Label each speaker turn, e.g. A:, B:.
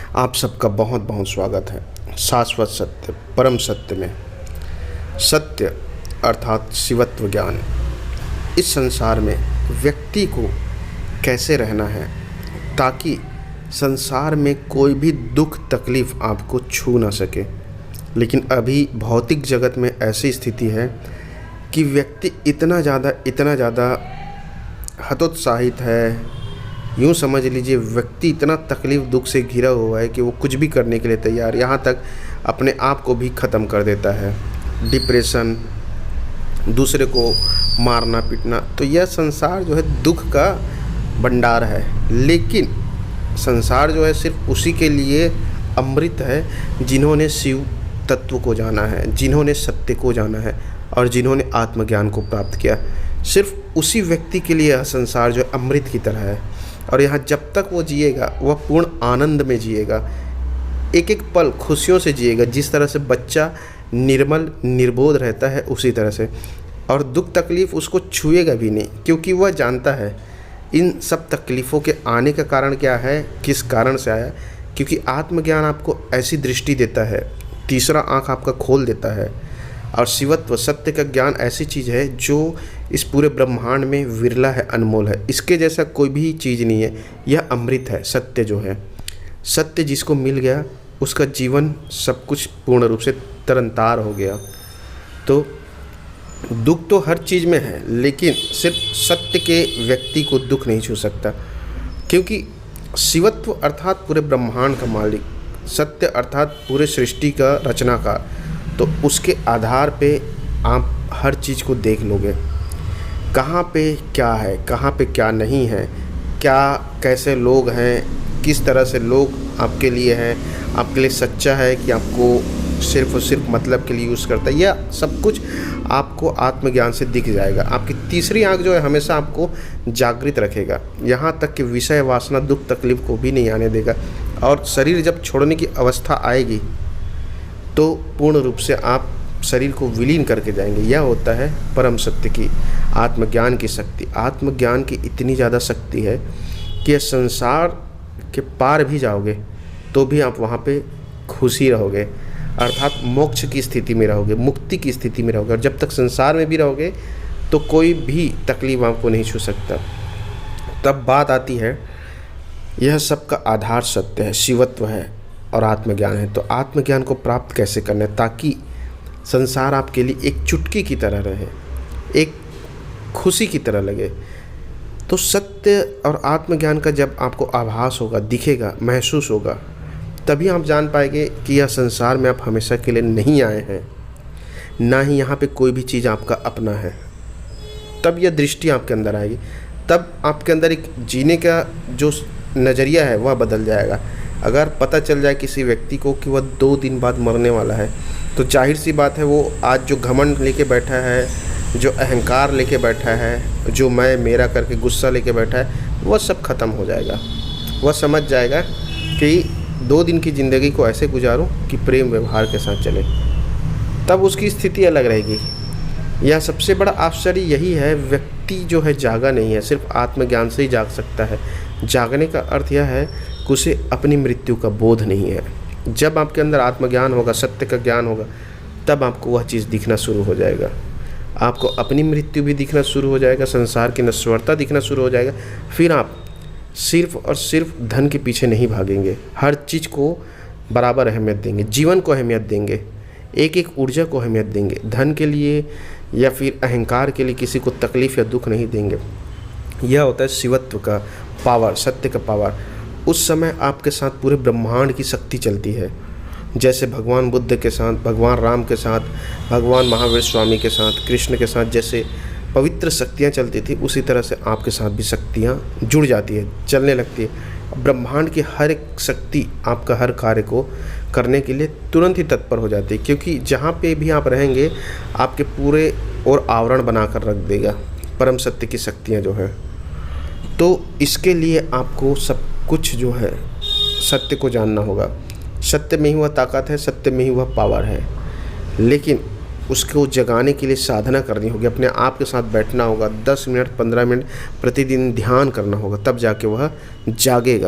A: आप सबका बहुत बहुत स्वागत है शाश्वत सत्य परम सत्य में। सत्य अर्थात शिवत्व ज्ञान। इस संसार में व्यक्ति को कैसे रहना है ताकि संसार में कोई भी दुख तकलीफ़ आपको छू ना सके। लेकिन अभी भौतिक जगत में ऐसी स्थिति है कि व्यक्ति इतना ज़्यादा हतोत्साहित है, यूँ समझ लीजिए व्यक्ति इतना तकलीफ़ दुख से घिरा हुआ है कि वो कुछ भी करने के लिए तैयार, यहाँ तक अपने आप को भी ख़त्म कर देता है। डिप्रेशन, दूसरे को मारना पीटना, तो यह संसार जो है दुख का भंडार है। लेकिन संसार जो है सिर्फ उसी के लिए अमृत है जिन्होंने शिव तत्व को जाना है, जिन्होंने सत्य को जाना है और जिन्होंने आत्मज्ञान को प्राप्त किया। सिर्फ उसी व्यक्ति के लिए यह संसार जो है अमृत की तरह है। और यहाँ जब तक वो जिएगा वह पूर्ण आनंद में जिएगा, एक एक पल खुशियों से जिएगा। जिस तरह से बच्चा निर्मल निर्बोध रहता है उसी तरह से, और दुख तकलीफ़ उसको छुएगा भी नहीं, क्योंकि वह जानता है इन सब तकलीफ़ों के आने का कारण क्या है, किस कारण से आया। क्योंकि आत्मज्ञान आपको ऐसी दृष्टि देता है, तीसरा आँख आपका खोल देता है। और शिवत्व सत्य का ज्ञान ऐसी चीज़ है जो इस पूरे ब्रह्मांड में विरला है, अनमोल है। इसके जैसा कोई भी चीज़ नहीं है। यह अमृत है। सत्य जो है, सत्य जिसको मिल गया उसका जीवन सब कुछ पूर्ण रूप से तरनतार हो गया। तो दुख तो हर चीज़ में है, लेकिन सिर्फ सत्य के व्यक्ति को दुख नहीं छू सकता। क्योंकि शिवत्व अर्थात पूरे ब्रह्मांड का मालिक, सत्य अर्थात पूरे सृष्टि का रचनाकार। तो उसके आधार पे आप हर चीज़ को देख लोगे, कहाँ पे क्या है, कहाँ पे क्या नहीं है, क्या कैसे लोग हैं, किस तरह से लोग आपके लिए हैं, आपके लिए सच्चा है कि आपको सिर्फ और सिर्फ मतलब के लिए यूज़ करता है। यह सब कुछ आपको आत्मज्ञान से दिख जाएगा। आपकी तीसरी आँख जो है हमेशा आपको जागृत रखेगा, यहाँ तक कि विषय वासना दुख तकलीफ़ को भी नहीं आने देगा। और शरीर जब छोड़ने की अवस्था आएगी तो पूर्ण रूप से आप शरीर को विलीन करके जाएंगे। यह होता है परम सत्य की, आत्मज्ञान की शक्ति। आत्मज्ञान की इतनी ज़्यादा शक्ति है कि यह संसार के पार भी जाओगे तो भी आप वहाँ पे खुशी रहोगे, अर्थात मोक्ष की स्थिति में रहोगे, मुक्ति की स्थिति में रहोगे। और जब तक संसार में भी रहोगे तो कोई भी तकलीफ आपको नहीं छू सकता। तब बात आती है, यह सबका आधार सत्य है, शिवत्व है और आत्मज्ञान है। तो आत्मज्ञान को प्राप्त कैसे करना है ताकि संसार आपके लिए एक चुटकी की तरह रहे, एक खुशी की तरह लगे। तो सत्य और आत्मज्ञान का जब आपको आभास होगा, दिखेगा, महसूस होगा, तभी आप जान पाएंगे कि यह संसार में आप हमेशा के लिए नहीं आए हैं, ना ही यहाँ पे कोई भी चीज़ आपका अपना है। तब यह दृष्टि आपके अंदर आएगी, तब आपके अंदर एक जीने का जो नज़रिया है वह बदल जाएगा। अगर पता चल जाए किसी व्यक्ति को कि वह 2 दिन बाद मरने वाला है, तो जाहिर सी बात है वो आज जो घमंड लेके बैठा है, जो अहंकार लेके बैठा है, जो मैं मेरा करके गुस्सा लेके बैठा है, वह सब खत्म हो जाएगा। वह समझ जाएगा कि 2 दिन की ज़िंदगी को ऐसे गुजारूं कि प्रेम व्यवहार के साथ चले, तब उसकी स्थिति अलग रहेगी। यह सबसे बड़ा आश्चर्य यही है, व्यक्ति जो है जागा नहीं है, सिर्फ आत्मज्ञान से ही जाग सकता है। जागने का अर्थ यह है कि उसे अपनी मृत्यु का बोध नहीं है। जब आपके अंदर आत्मज्ञान होगा, सत्य का ज्ञान होगा, तब आपको वह चीज़ दिखना शुरू हो जाएगा। आपको अपनी मृत्यु भी दिखना शुरू हो जाएगा, संसार की नश्वरता दिखना शुरू हो जाएगा। फिर आप सिर्फ और सिर्फ धन के पीछे नहीं भागेंगे, हर चीज़ को बराबर अहमियत देंगे, जीवन को अहमियत देंगे, एक एक ऊर्जा को अहमियत देंगे। धन के लिए या फिर अहंकार के लिए किसी को तकलीफ़ या दुख नहीं देंगे। यह होता है शिवत्व का पावर, सत्य का पावर। उस समय आपके साथ पूरे ब्रह्मांड की शक्ति चलती है। जैसे भगवान बुद्ध के साथ, भगवान राम के साथ, भगवान महावीर स्वामी के साथ, कृष्ण के साथ जैसे पवित्र शक्तियाँ चलती थी, उसी तरह से आपके साथ भी शक्तियाँ जुड़ जाती है, चलने लगती है। ब्रह्मांड की हर एक शक्ति आपका हर कार्य को करने के लिए तुरंत ही तत्पर हो जाती है। क्योंकि जहाँ पे भी आप रहेंगे आपके पूरे और आवरण बनाकर रख देगा परम सत्य की शक्तियाँ जो है। तो इसके लिए आपको सब कुछ जो है सत्य को जानना होगा। सत्य में ही वह ताकत है, सत्य में ही वह पावर है। लेकिन उसको जगाने के लिए साधना करनी होगी, अपने आप के साथ बैठना होगा, 10 मिनट 15 मिनट प्रतिदिन ध्यान करना होगा, तब जाके वह जागेगा।